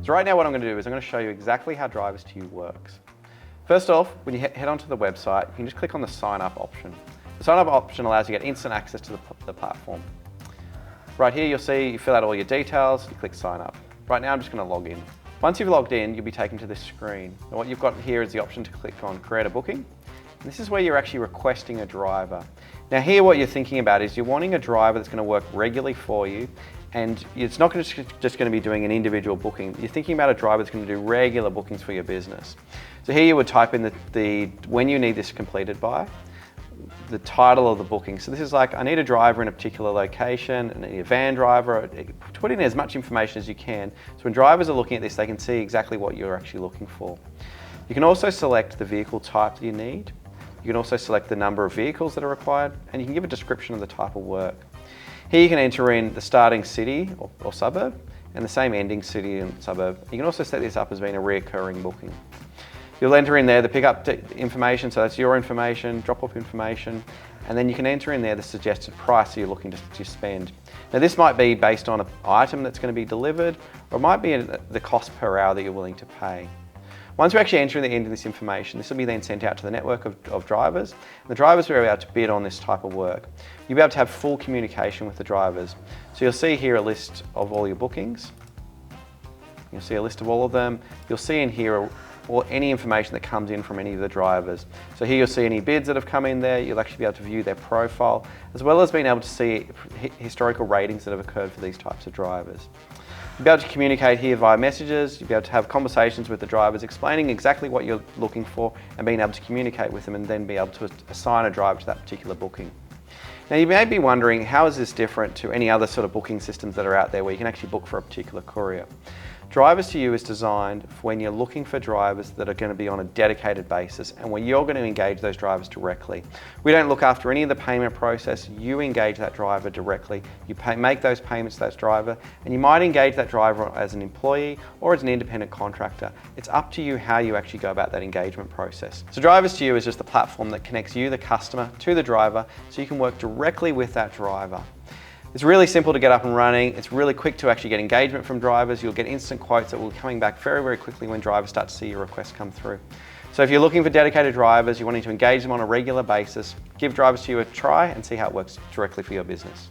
So right now what I'm going to do is I'm going to show you exactly how Drivers2u works. First off, when you head onto the website, you can just click on the sign up option. The sign up option allows you to get instant access to the platform. Right here you'll see you fill out all your details, you click sign up. Right now I'm just going to log in. Once you've logged in, you'll be taken to this screen. And what you've got here is the option to click on create a booking. And this is where you're actually requesting a driver. Now here what you're thinking about is you're wanting a driver that's going to work regularly for you, and it's not just going to be doing an individual booking. You're thinking about a driver that's going to do regular bookings for your business. So here you would type in when you need this completed by, the title of the booking. So this is like, I need a driver in a particular location, I need a van driver. Put in as much information as you can. So when drivers are looking at this, they can see exactly what you're actually looking for. You can also select the vehicle type that you need. You can also select the number of vehicles that are required, and you can give a description of the type of work. Here you can enter in the starting city or suburb, and the same ending city and suburb. You can also set this up as being a reoccurring booking. You'll enter in there the pickup information, so that's your information, drop-off information, and then you can enter in there the suggested price that you're looking to spend. Now this might be based on an item that's going to be delivered, or it might be the cost per hour that you're willing to pay. Once we actually enter in the end of this information, this will be then sent out to the network of drivers. And the drivers will be able to bid on this type of work. You'll be able to have full communication with the drivers. So you'll see here a list of all your bookings. You'll see a list of all of them. You'll see in here any information that comes in from any of the drivers. So here you'll see any bids that have come in there. You'll actually be able to view their profile, as well as being able to see historical ratings that have occurred for these types of drivers. You'll be able to communicate here via messages. You'll be able to have conversations with the drivers, explaining exactly what you're looking for and being able to communicate with them, and then be able to assign a driver to that particular booking. Now you may be wondering, how is this different to any other sort of booking systems that are out there where you can actually book for a particular courier? Drivers2u is designed for when you're looking for drivers that are going to be on a dedicated basis and where you're going to engage those drivers directly. We don't look after any of the payment process. You engage that driver directly. You make those payments to that driver, and you might engage that driver as an employee or as an independent contractor. It's up to you how you actually go about that engagement process. So Drivers2u is just the platform that connects you, the customer, to the driver, so you can work directly with that driver. It's really simple to get up and running. It's really quick to actually get engagement from drivers. You'll get instant quotes that will be coming back very, very quickly when drivers start to see your requests come through. So if you're looking for dedicated drivers, you're wanting to engage them on a regular basis, give Drivers2u a try and see how it works directly for your business.